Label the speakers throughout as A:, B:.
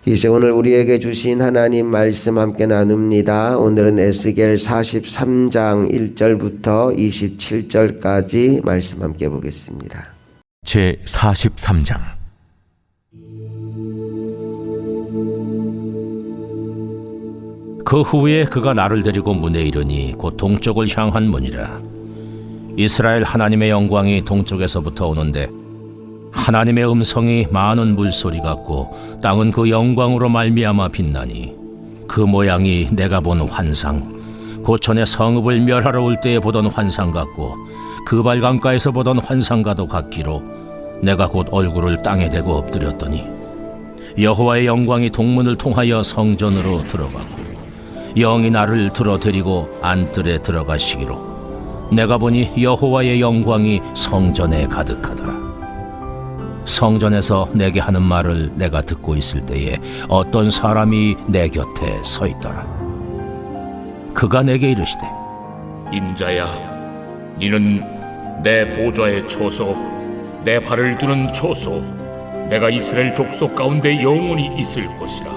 A: 이제 오늘 우리에게 주신 하나님 말씀 함께 나눕니다. 오늘은 에스겔 43장 1절부터 27절까지 말씀 함께 보겠습니다.
B: 제 43장. 그 후에 그가 나를 데리고 문에 이르니 곧 동쪽을 향한 문이라. 이스라엘 하나님의 영광이 동쪽에서부터 오는데 하나님의 음성이 많은 물소리 같고 땅은 그 영광으로 말미암아 빛나니 그 모양이 내가 본 환상 곧 전에 성읍을 멸하러 올 때에 보던 환상 같고 그 발강가에서 보던 환상과도 같기로 내가 곧 얼굴을 땅에 대고 엎드렸더니 여호와의 영광이 동문을 통하여 성전으로 들어가고 영이 나를 들어데리고 안뜰에 들어가시기로 내가 보니 여호와의 영광이 성전에 가득하더라. 성전에서 내게 하는 말을 내가 듣고 있을 때에 어떤 사람이 내 곁에 서 있더라. 그가 내게 이르시되
C: 인자야, 너는 내 보좌의 초소, 내 발을 두는 초소, 내가 이스라엘 족속 가운데 영원히 있을 것이라.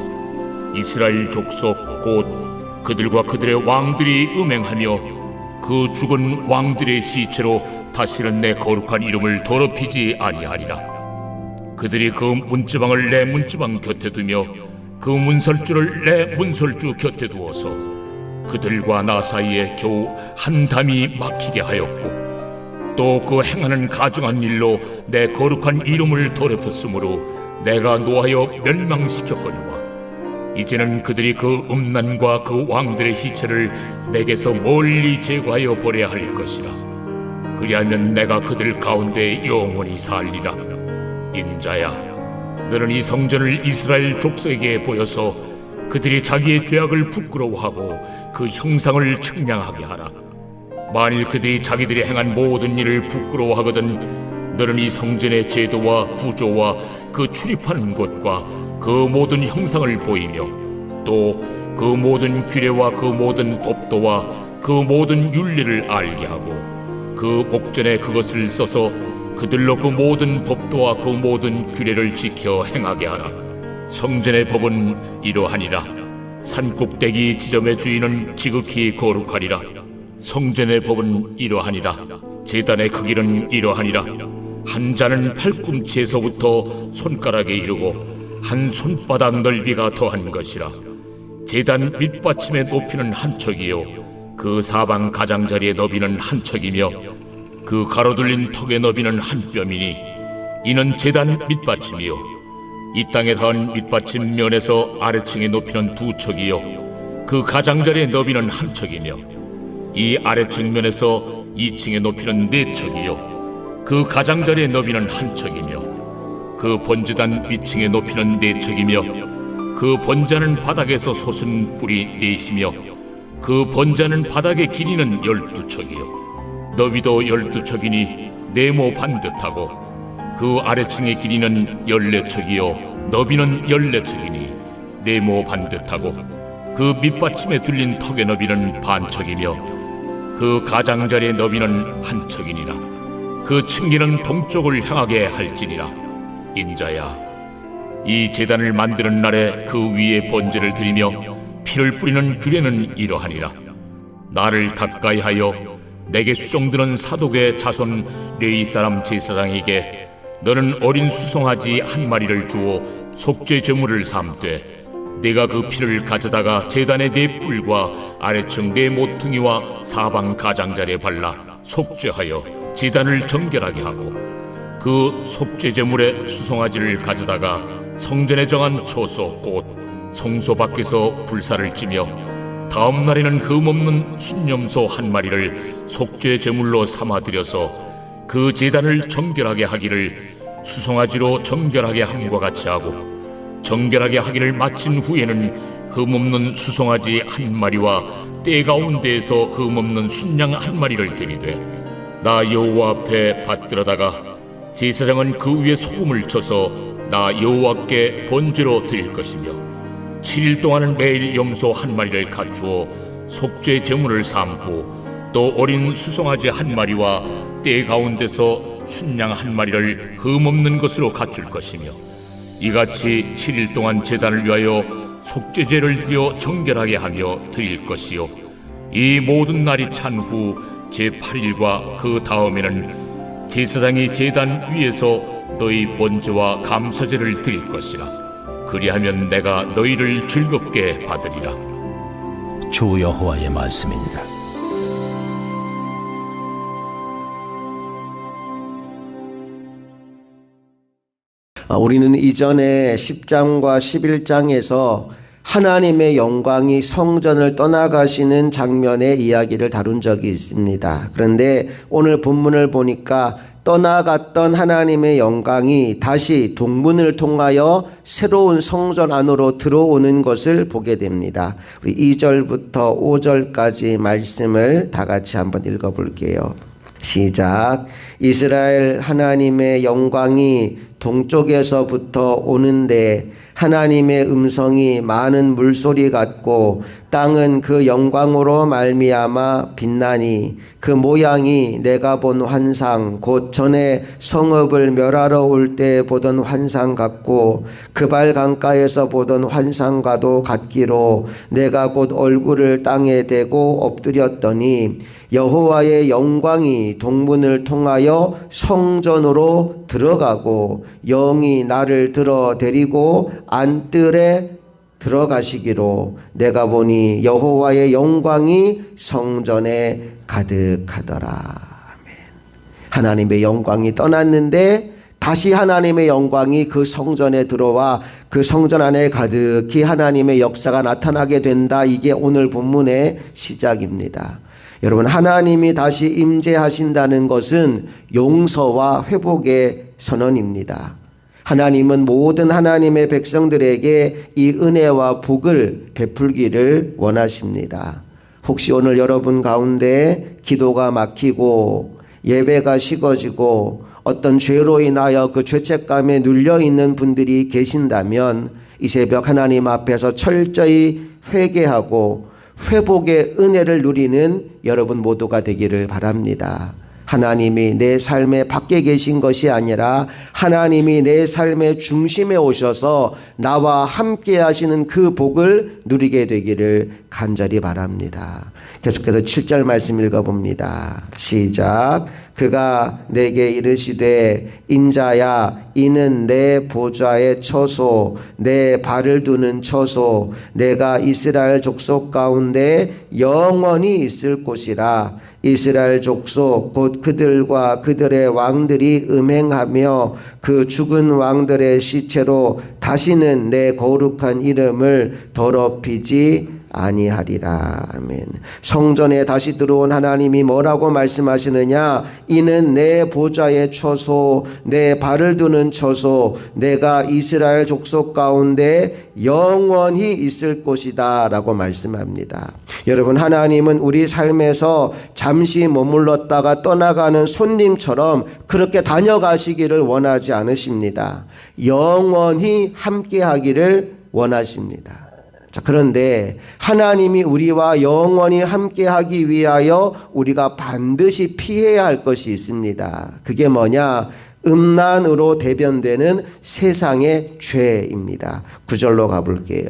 C: 이스라엘 족속 곧 그들과 그들의 왕들이 음행하며 그 죽은 왕들의 시체로 다시는 내 거룩한 이름을 더럽히지 아니하리라. 그들이 그 문지방을 내 문지방 곁에 두며 그 문설주를 내 문설주 곁에 두어서 그들과 나 사이에 겨우 한 담이 막히게 하였고 또 그 행하는 가증한 일로 내 거룩한 이름을 더럽혔으므로 내가 노하여 멸망시켰거니와 이제는 그들이 그 음란과 그 왕들의 시체를 내게서 멀리 제거하여 버려야 할 것이라. 그리하면 내가 그들 가운데 영원히 살리라. 인자야, 너는 이 성전을 이스라엘 족속에게 보여서 그들이 자기의 죄악을 부끄러워하고 그 형상을 측량하게 하라. 만일 그들이 자기들이 행한 모든 일을 부끄러워하거든 너는 이 성전의 제도와 구조와 그 출입하는 곳과 그 모든 형상을 보이며 또 그 모든 규례와 그 모든 법도와 그 모든 윤리를 알게 하고 그 목전에 그것을 써서 그들로 그 모든 법도와 그 모든 규례를 지켜 행하게 하라. 성전의 법은 이러하니라. 산꼭대기 지점의 주인은 지극히 거룩하리라. 성전의 법은 이러하니라. 제단의 크기는 이러하니라. 한 자는 팔꿈치에서부터 손가락에 이르고 한 손바닥 넓이가 더한 것이라. 제단 밑받침의 높이는 한 척이요 그 사방 가장자리의 너비는 한 척이며 그 가로둘린 턱의 너비는 한 뼘이니 이는 제단 밑받침이요 이 땅에 닿은 밑받침 면에서 아래층의 높이는 두 척이요 그 가장자리의 너비는 한 척이며 이 아래층 면에서 2층의 높이는 네 척이요 그 가장자리의 너비는 한 척이며 그 번제단 위층의 높이는 네 척이며 그 번제는 바닥에서 솟은 뿔이 넷이며 그 번제는 바닥의 길이는 12척이요 너비도 12척이니 네모 반듯하고 그 아래층의 길이는 14척이요 너비는 14척이니 네모 반듯하고 그 밑받침에 둘린 턱의 너비는 반척이며 그 가장자리의 너비는 한 척이니라. 그 층기는 동쪽을 향하게 할지니라. 인자야, 이 제단을 만드는 날에 그 위에 번제를 드리며 피를 뿌리는 규례는 이러하니라. 나를 가까이 하여 내게 수종드는 사독의 자손 레위 사람 제사장에게 너는 어린 수송아지 한 마리를 주어 속죄 제물을 삼되 네가 그 피를 가져다가 제단의 네 뿔과 아래층 네 모퉁이와 사방 가장자리에 발라 속죄하여 제단을 정결하게 하고 그 속죄 제물의 수송아지를 가져다가 성전에 정한 초소 곧 성소 밖에서 불사를 찌며 다음 날에는 흠없는 순염소 한 마리를 속죄 제물로 삼아들여서 그 제단을 정결하게 하기를 수송아지로 정결하게 함과 같이 하고 정결하게 하기를 마친 후에는 흠없는 수송아지 한 마리와 때 가운데에서 흠없는 순양 한 마리를 들이되 나 여호와 앞에 받들어다가 제사장은 그 위에 소금을 쳐서 나 여호와께 번제로 드릴 것이며 7일 동안은 매일 염소 한 마리를 갖추어 속죄 제물을 삼고 또 어린 수송아지 한 마리와 때 가운데서 순양 한 마리를 흠없는 것으로 갖출 것이며 이같이 7일 동안 제단을 위하여 속죄제를 드려 정결하게 하며 드릴 것이요 이 모든 날이 찬 후 제8일과 그 다음에는 제사장이 제단 위에서 너희 번제와 감사제를 드릴 것이라. 그리하면 내가 너희를 즐겁게 받으리라.
B: 주 여호와의 말씀입니다.
A: 우리는 이전에 10장과 11장에서 하나님의 영광이 성전을 떠나가시는 장면의 이야기를 다룬 적이 있습니다. 그런데 오늘 본문을 보니까 떠나갔던 하나님의 영광이 다시 동문을 통하여 새로운 성전 안으로 들어오는 것을 보게 됩니다. 우리 2절부터 5절까지 말씀을 다 같이 한번 읽어볼게요. 시작. 이스라엘 하나님의 영광이 동쪽에서부터 오는데 하나님의 음성이 많은 물소리 같고 땅은 그 영광으로 말미암아 빛나니 그 모양이 내가 본 환상 곧 전에 성읍을 멸하러 올 때 보던 환상 같고 그발 강가에서 보던 환상과도 같기로 내가 곧 얼굴을 땅에 대고 엎드렸더니 여호와의 영광이 동문을 통하여 성전으로 들어가고 영이 나를 들어 데리고 안뜰에 들어가시기로 내가 보니 여호와의 영광이 성전에 가득하더라. 아멘. 하나님의 영광이 떠났는데 다시 하나님의 영광이 그 성전에 들어와 그 성전 안에 가득히 하나님의 역사가 나타나게 된다. 이게 오늘 본문의 시작입니다. 여러분, 하나님이 다시 임재하신다는 것은 용서와 회복의 선언입니다. 하나님은 모든 하나님의 백성들에게 이 은혜와 복을 베풀기를 원하십니다. 혹시 오늘 여러분 가운데 기도가 막히고 예배가 식어지고 어떤 죄로 인하여 그 죄책감에 눌려있는 분들이 계신다면 이 새벽 하나님 앞에서 철저히 회개하고 회복의 은혜를 누리는 여러분 모두가 되기를 바랍니다. 하나님이 내 삶에 밖에 계신 것이 아니라 하나님이 내 삶의 중심에 오셔서 나와 함께 하시는 그 복을 누리게 되기를 간절히 바랍니다. 계속해서 7절 말씀 읽어봅니다. 시작. 그가 내게 이르시되 인자야 이는 내 보좌의 처소 내 발을 두는 처소 내가 이스라엘 족속 가운데 영원히 있을 곳이라. 이스라엘 족속 곧 그들과 그들의 왕들이 음행하며 그 죽은 왕들의 시체로 다시는 내 거룩한 이름을 더럽히지 아니하리라. 아멘. 성전에 다시 들어온 하나님이 뭐라고 말씀하시느냐? 이는 내 보좌의 처소 내 발을 두는 처소 내가 이스라엘 족속 가운데 영원히 있을 곳이다 라고 말씀합니다. 여러분, 하나님은 우리 삶에서 잠시 머물렀다가 떠나가는 손님처럼 그렇게 다녀가시기를 원하지 않으십니다. 영원히 함께 하기를 원하십니다. 자, 그런데 하나님이 우리와 영원히 함께 하기 위하여 우리가 반드시 피해야 할 것이 있습니다. 그게 뭐냐? 음란으로 대변되는 세상의 죄입니다. 9절로 가볼게요.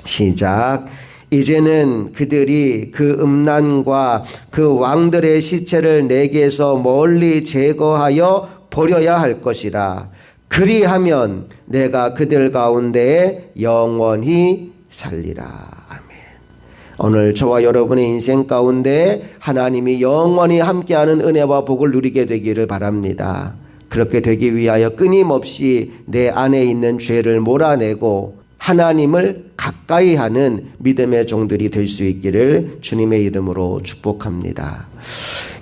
A: 시작. 이제는 그들이 그 음란과 그 왕들의 시체를 내게서 멀리 제거하여 버려야 할 것이라. 그리하면 내가 그들 가운데 영원히 살리라. 아멘. 오늘 저와 여러분의 인생 가운데 하나님이 영원히 함께하는 은혜와 복을 누리게 되기를 바랍니다. 그렇게 되기 위하여 끊임없이 내 안에 있는 죄를 몰아내고 하나님을 가까이 하는 믿음의 종들이 될 수 있기를 주님의 이름으로 축복합니다.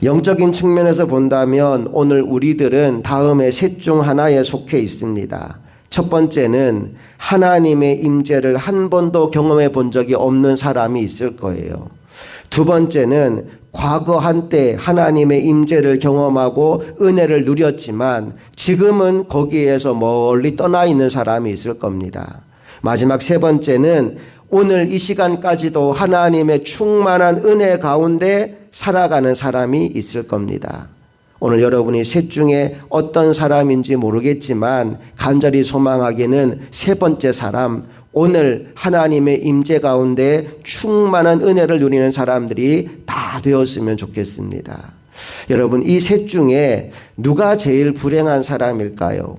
A: 영적인 측면에서 본다면 오늘 우리들은 다음의 셋 중 하나에 속해 있습니다. 첫 번째는 하나님의 임재를 한 번도 경험해 본 적이 없는 사람이 있을 거예요. 두 번째는 과거 한때 하나님의 임재를 경험하고 은혜를 누렸지만 지금은 거기에서 멀리 떠나 있는 사람이 있을 겁니다. 마지막 세 번째는 오늘 이 시간까지도 하나님의 충만한 은혜 가운데 살아가는 사람이 있을 겁니다. 오늘 여러분이 셋 중에 어떤 사람인지 모르겠지만 간절히 소망하기는 세 번째 사람, 오늘 하나님의 임재 가운데 충만한 은혜를 누리는 사람들이 다 되었으면 좋겠습니다. 여러분, 이 셋 중에 누가 제일 불행한 사람일까요?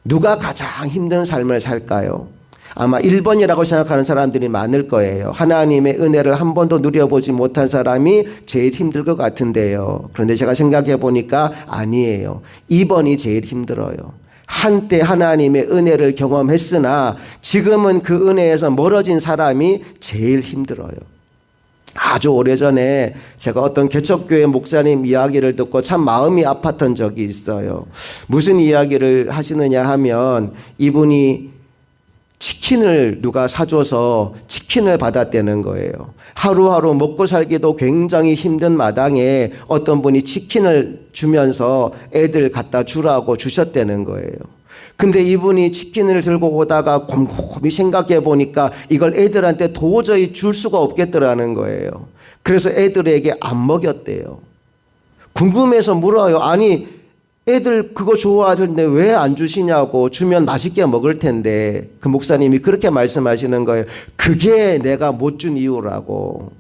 A: 누가 가장 힘든 삶을 살까요? 아마 1번이라고 생각하는 사람들이 많을 거예요. 하나님의 은혜를 한 번도 누려보지 못한 사람이 제일 힘들 것 같은데요. 그런데 제가 생각해 보니까 아니에요. 2번이 제일 힘들어요. 한때 하나님의 은혜를 경험했으나 지금은 그 은혜에서 멀어진 사람이 제일 힘들어요. 아주 오래전에 제가 어떤 개척교회 목사님 이야기를 듣고 참 마음이 아팠던 적이 있어요. 무슨 이야기를 하시느냐 하면 이분이 치킨을 누가 사줘서 치킨을 받았다는 거예요. 하루하루 먹고 살기도 굉장히 힘든 마당에 어떤 분이 치킨을 주면서 애들 갖다 주라고 주셨다는 거예요. 근데 이분이 치킨을 들고 오다가 곰곰이 생각해 보니까 이걸 애들한테 도저히 줄 수가 없겠더라는 거예요. 그래서 애들에게 안 먹였대요. 궁금해서 물어요. 아니, 애들 그거 좋아하는데 왜 안 주시냐고. 주면 맛있게 먹을 텐데. 그 목사님이 그렇게 말씀하시는 거예요. 그게 내가 못 준 이유라고.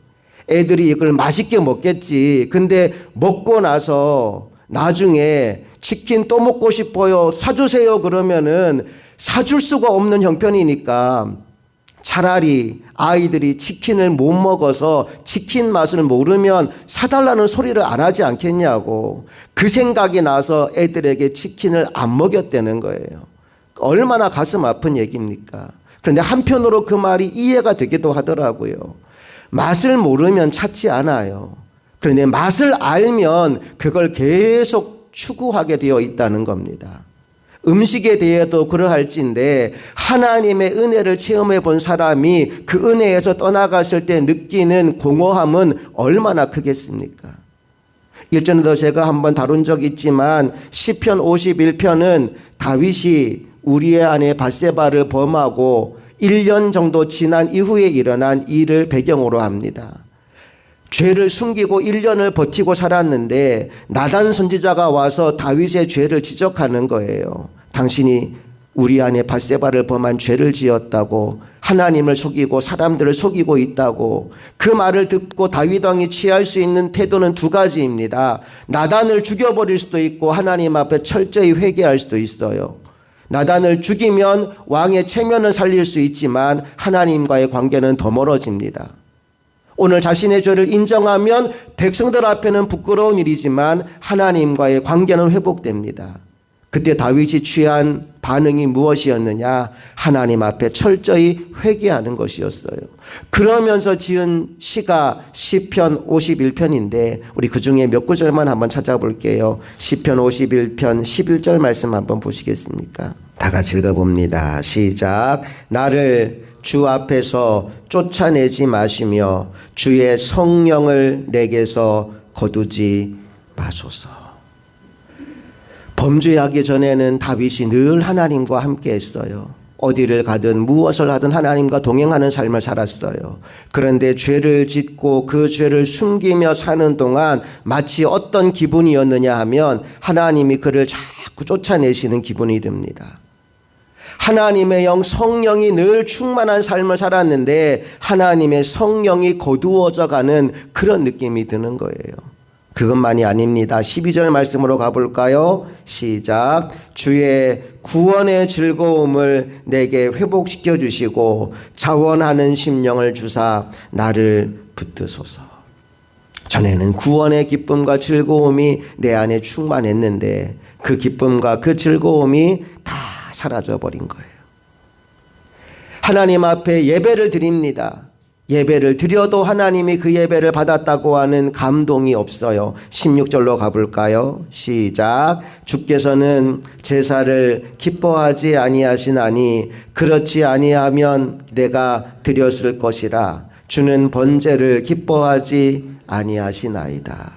A: 애들이 이걸 맛있게 먹겠지. 근데 먹고 나서 나중에 치킨 또 먹고 싶어요, 사주세요 그러면은 사줄 수가 없는 형편이니까 차라리 아이들이 치킨을 못 먹어서 치킨 맛을 모르면 사달라는 소리를 안 하지 않겠냐고. 그 생각이 나서 애들에게 치킨을 안 먹였다는 거예요. 얼마나 가슴 아픈 얘기입니까? 그런데 한편으로 그 말이 이해가 되기도 하더라고요. 맛을 모르면 찾지 않아요. 그런데 맛을 알면 그걸 계속 추구하게 되어 있다는 겁니다. 음식에 대해도 그러할진데 하나님의 은혜를 체험해 본 사람이 그 은혜에서 떠나갔을 때 느끼는 공허함은 얼마나 크겠습니까? 일전에도 제가 한번 다룬 적 있지만 시편 51편은 다윗이 우리의 아내 밧세바를 범하고 1년 정도 지난 이후에 일어난 일을 배경으로 합니다. 죄를 숨기고 1년을 버티고 살았는데 나단 선지자가 와서 다윗의 죄를 지적하는 거예요. 당신이 우리 아내 밧세바를 범한 죄를 지었다고, 하나님을 속이고 사람들을 속이고 있다고. 그 말을 듣고 다윗 왕이 취할 수 있는 태도는 두 가지입니다. 나단을 죽여버릴 수도 있고 하나님 앞에 철저히 회개할 수도 있어요. 나단을 죽이면 왕의 체면을 살릴 수 있지만 하나님과의 관계는 더 멀어집니다. 오늘 자신의 죄를 인정하면 백성들 앞에는 부끄러운 일이지만 하나님과의 관계는 회복됩니다. 그때 다윗이 취한 반응이 무엇이었느냐? 하나님 앞에 철저히 회개하는 것이었어요. 그러면서 지은 시가 시편 51편인데 우리 그 중에 몇 구절만 한번 찾아볼게요. 시편 51편 11절 말씀 한번 보시겠습니까? 다 같이 읽어봅니다. 시작. 나를 주 앞에서 쫓아내지 마시며 주의 성령을 내게서 거두지 마소서. 범죄하기 전에는 다윗이 늘 하나님과 함께 했어요. 어디를 가든 무엇을 하든 하나님과 동행하는 삶을 살았어요. 그런데 죄를 짓고 그 죄를 숨기며 사는 동안 마치 어떤 기분이었느냐 하면 하나님이 그를 자꾸 쫓아내시는 기분이 듭니다. 하나님의 영 성령이 늘 충만한 삶을 살았는데 하나님의 성령이 거두어져 가는 그런 느낌이 드는 거예요. 그것만이 아닙니다. 12절 말씀으로 가볼까요? 시작. 주의 구원의 즐거움을 내게 회복시켜 주시고 자원하는 심령을 주사 나를 붙드소서. 전에는 구원의 기쁨과 즐거움이 내 안에 충만했는데 그 기쁨과 그 즐거움이 다 사라져버린 거예요. 하나님 앞에 예배를 드립니다. 예배를 드려도 하나님이 그 예배를 받았다고 하는 감동이 없어요. 16절로 가볼까요? 시작. 주께서는 제사를 기뻐하지 아니하시나니 그렇지 아니하면 내가 드렸을 것이라. 주는 번제를 기뻐하지 아니하시나이다.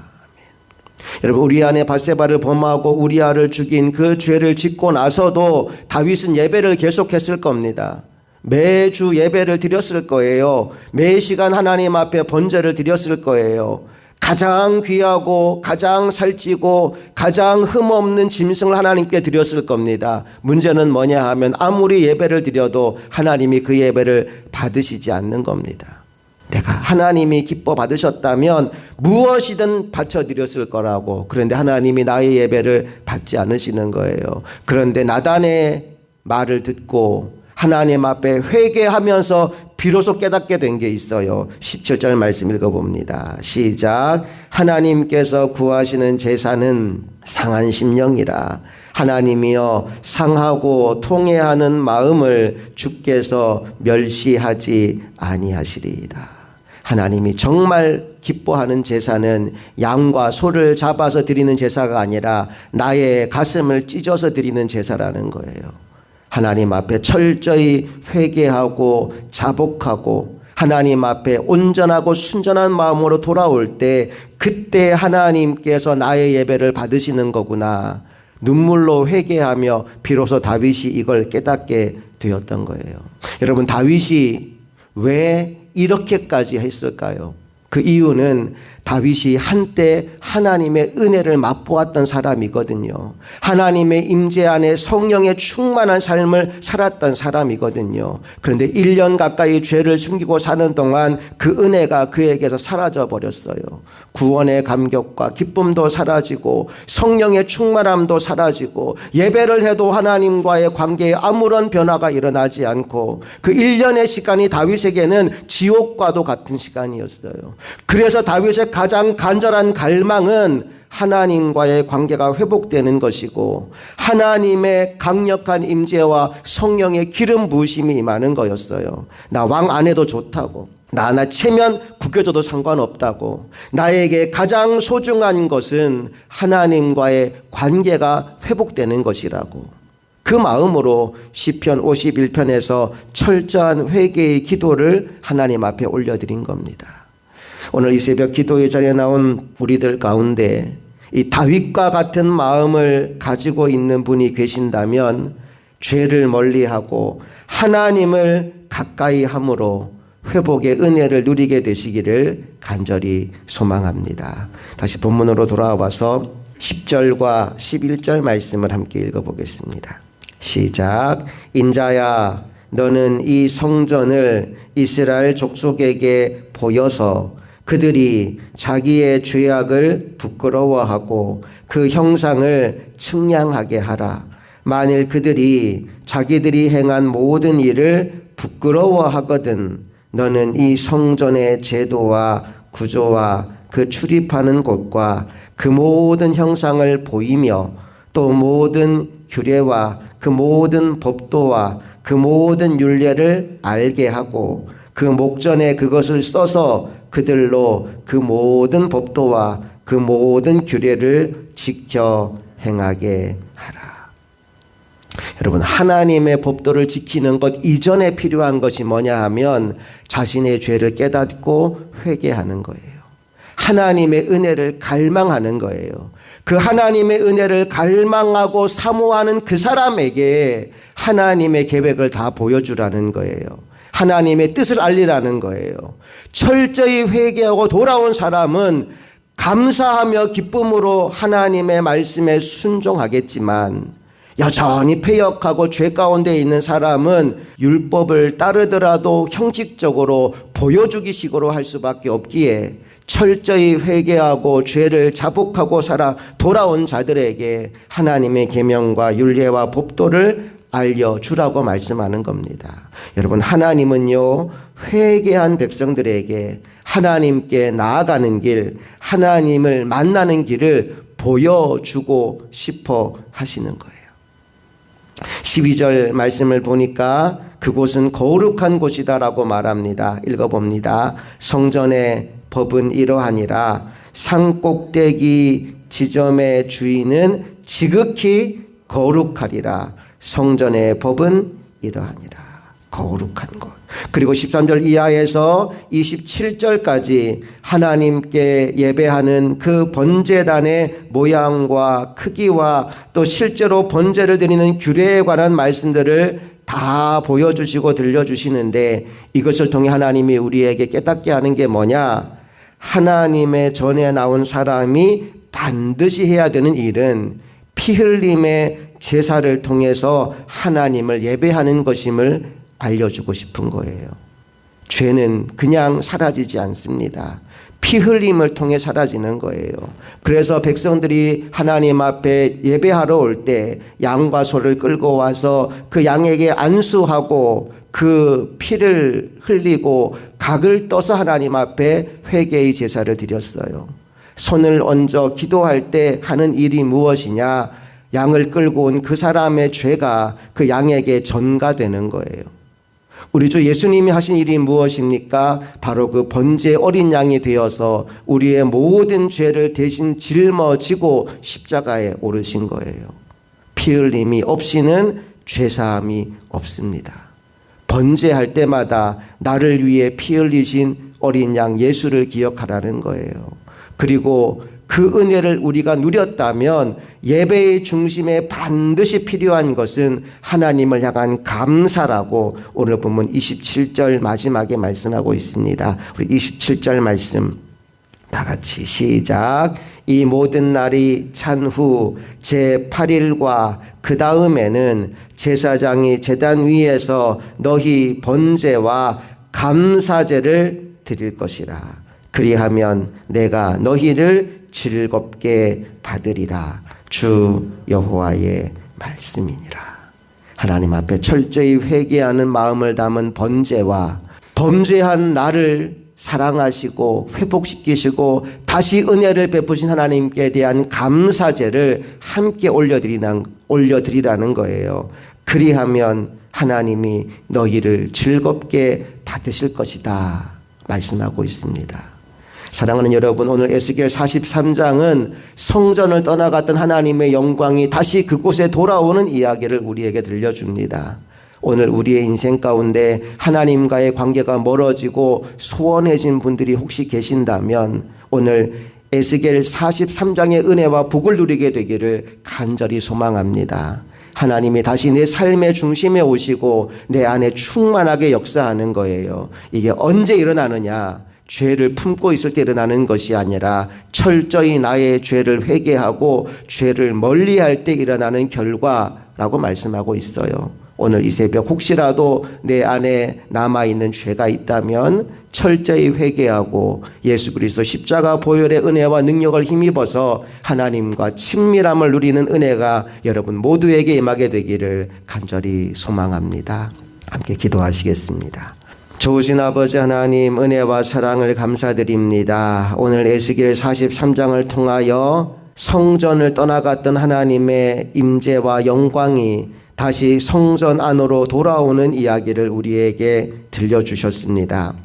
A: 여러분, 우리아의 밧세바를 범하고 우리아를 죽인 그 죄를 짓고 나서도 다윗은 예배를 계속했을 겁니다. 매주 예배를 드렸을 거예요. 매 시간 하나님 앞에 번제를 드렸을 거예요. 가장 귀하고 가장 살찌고 가장 흠없는 짐승을 하나님께 드렸을 겁니다. 문제는 뭐냐 하면 아무리 예배를 드려도 하나님이 그 예배를 받으시지 않는 겁니다. 내가 하나님이 기뻐 받으셨다면 무엇이든 바쳐드렸을 거라고. 그런데 하나님이 나의 예배를 받지 않으시는 거예요. 그런데 나단의 말을 듣고 하나님 앞에 회개하면서 비로소 깨닫게 된 게 있어요. 17절 말씀 읽어봅니다. 시작. 하나님께서 구하시는 제사는 상한 심령이라. 하나님이여 상하고 통회하는 마음을 주께서 멸시하지 아니하시리이다. 하나님이 정말 기뻐하는 제사는 양과 소를 잡아서 드리는 제사가 아니라 나의 가슴을 찢어서 드리는 제사라는 거예요. 하나님 앞에 철저히 회개하고 자복하고 하나님 앞에 온전하고 순전한 마음으로 돌아올 때 그때 하나님께서 나의 예배를 받으시는 거구나. 눈물로 회개하며 비로소 다윗이 이걸 깨닫게 되었던 거예요. 여러분, 다윗이 왜 이렇게까지 했을까요? 그 이유는 다윗이 한때 하나님의 은혜를 맛보았던 사람이거든요. 하나님의 임재 안에 성령의 충만한 삶을 살았던 사람이거든요. 그런데 1년 가까이 죄를 숨기고 사는 동안 그 은혜가 그에게서 사라져 버렸어요. 구원의 감격과 기쁨도 사라지고 성령의 충만함도 사라지고 예배를 해도 하나님과의 관계에 아무런 변화가 일어나지 않고 그 1년의 시간이 다윗에게는 지옥과도 같은 시간이었어요. 그래서 다윗의 가장 간절한 갈망은 하나님과의 관계가 회복되는 것이고 하나님의 강력한 임재와 성령의 기름 부으심이 임하는 거였어요. 나 왕 안 해도 좋다고, 나 체면 구겨져도 상관없다고, 나에게 가장 소중한 것은 하나님과의 관계가 회복되는 것이라고. 그 마음으로 시편 51편에서 철저한 회개의 기도를 하나님 앞에 올려드린 겁니다. 오늘 이 새벽 기도의 자리에 나온 우리들 가운데 이 다윗과 같은 마음을 가지고 있는 분이 계신다면 죄를 멀리하고 하나님을 가까이 함으로 회복의 은혜를 누리게 되시기를 간절히 소망합니다. 다시 본문으로 돌아와서 10절과 11절 말씀을 함께 읽어보겠습니다. 시작. 인자야, 너는 이 성전을 이스라엘 족속에게 보여서 그들이 자기의 죄악을 부끄러워하고 그 형상을 측량하게 하라. 만일 그들이 자기들이 행한 모든 일을 부끄러워하거든 너는 이 성전의 제도와 구조와 그 출입하는 곳과 그 모든 형상을 보이며 또 모든 규례와 그 모든 법도와 그 모든 율례를 알게 하고 그 목전에 그것을 써서 그들로 그 모든 법도와 그 모든 규례를 지켜 행하게 하라. 여러분, 하나님의 법도를 지키는 것 이전에 필요한 것이 뭐냐 하면 자신의 죄를 깨닫고 회개하는 거예요. 하나님의 은혜를 갈망하는 거예요. 그 하나님의 은혜를 갈망하고 사모하는 그 사람에게 하나님의 계획을 다 보여주라는 거예요. 하나님의 뜻을 알리라는 거예요. 철저히 회개하고 돌아온 사람은 감사하며 기쁨으로 하나님의 말씀에 순종하겠지만 여전히 패역하고 죄 가운데 있는 사람은 율법을 따르더라도 형식적으로 보여주기식으로 할 수밖에 없기에 철저히 회개하고 죄를 자복하고 살아 돌아온 자들에게 하나님의 계명과 율례와 법도를 알려주라고 말씀하는 겁니다. 여러분, 하나님은요, 회개한 백성들에게 하나님께 나아가는 길, 하나님을 만나는 길을 보여주고 싶어 하시는 거예요. 12절 말씀을 보니까 그곳은 거룩한 곳이다라고 말합니다. 읽어봅니다. 성전의 법은 이러하니라. 산꼭대기 지점의 주인은 지극히 거룩하리라. 성전의 법은 이러하니라. 거룩한 곳. 그리고 13절 이하에서 27절까지 하나님께 예배하는 그 번제단의 모양과 크기와 또 실제로 번제를 드리는 규례에 관한 말씀들을 다 보여주시고 들려주시는데 이것을 통해 하나님이 우리에게 깨닫게 하는 게 뭐냐? 하나님의 전에 나온 사람이 반드시 해야 되는 일은 피 흘림의 제사를 통해서 하나님을 예배하는 것임을 알려주고 싶은 거예요. 죄는 그냥 사라지지 않습니다. 피 흘림을 통해 사라지는 거예요. 그래서 백성들이 하나님 앞에 예배하러 올 때 양과 소를 끌고 와서 그 양에게 안수하고 그 피를 흘리고 각을 떠서 하나님 앞에 회개의 제사를 드렸어요. 손을 얹어 기도할 때 하는 일이 무엇이냐? 양을 끌고 온 그 사람의 죄가 그 양에게 전가되는 거예요. 우리 주 예수님이 하신 일이 무엇입니까? 바로 그 번제 어린 양이 되어서 우리의 모든 죄를 대신 짊어지고 십자가에 오르신 거예요. 피 흘림이 없이는 죄사함이 없습니다. 번제할 때마다 나를 위해 피 흘리신 어린 양 예수를 기억하라는 거예요. 그리고 그 은혜를 우리가 누렸다면 예배의 중심에 반드시 필요한 것은 하나님을 향한 감사라고 오늘 본문 27절 마지막에 말씀하고 있습니다. 우리 27절 말씀 다 같이 시작. 이 모든 날이 찬 후 제8일과 그 다음에는 제사장이 제단 위에서 너희 번제와 감사제를 드릴 것이라. 그리하면 내가 너희를 즐겁게 받으리라. 주 여호와의 말씀이니라. 하나님 앞에 철저히 회개하는 마음을 담은 번제와 범죄한 나를 사랑하시고 회복시키시고 다시 은혜를 베푸신 하나님께 대한 감사제를 함께 올려드리라는 거예요. 그리하면 하나님이 너희를 즐겁게 받으실 것이다 말씀하고 있습니다. 사랑하는 여러분, 오늘 에스겔 43장은 성전을 떠나갔던 하나님의 영광이 다시 그곳에 돌아오는 이야기를 우리에게 들려줍니다. 오늘 우리의 인생 가운데 하나님과의 관계가 멀어지고 소원해진 분들이 혹시 계신다면 오늘 에스겔 43장의 은혜와 복을 누리게 되기를 간절히 소망합니다. 하나님이 다시 내 삶의 중심에 오시고 내 안에 충만하게 역사하는 거예요. 이게 언제 일어나느냐? 죄를 품고 있을 때 일어나는 것이 아니라 철저히 나의 죄를 회개하고 죄를 멀리할 때 일어나는 결과라고 말씀하고 있어요. 오늘 이 새벽 혹시라도 내 안에 남아있는 죄가 있다면 철저히 회개하고 예수 그리스도 십자가 보혈의 은혜와 능력을 힘입어서 하나님과 친밀함을 누리는 은혜가 여러분 모두에게 임하게 되기를 간절히 소망합니다. 함께 기도하시겠습니다. 좋으신 아버지 하나님, 은혜와 사랑을 감사드립니다. 오늘 에스겔 43장을 통하여 성전을 떠나갔던 하나님의 임재와 영광이 다시 성전 안으로 돌아오는 이야기를 우리에게 들려주셨습니다.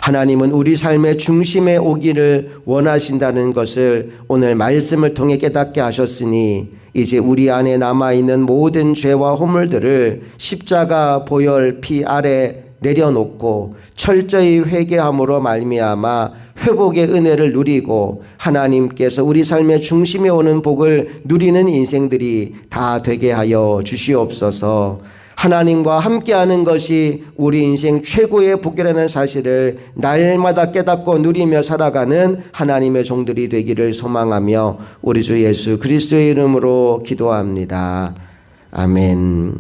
A: 하나님은 우리 삶의 중심에 오기를 원하신다는 것을 오늘 말씀을 통해 깨닫게 하셨으니 이제 우리 안에 남아있는 모든 죄와 허물들을 십자가 보혈 피 아래 내려놓고 철저히 회개함으로 말미암아 회복의 은혜를 누리고 하나님께서 우리 삶의 중심에 오는 복을 누리는 인생들이 다 되게 하여 주시옵소서. 하나님과 함께하는 것이 우리 인생 최고의 복이라는 사실을 날마다 깨닫고 누리며 살아가는 하나님의 종들이 되기를 소망하며 우리 주 예수 그리스도의 이름으로 기도합니다. 아멘.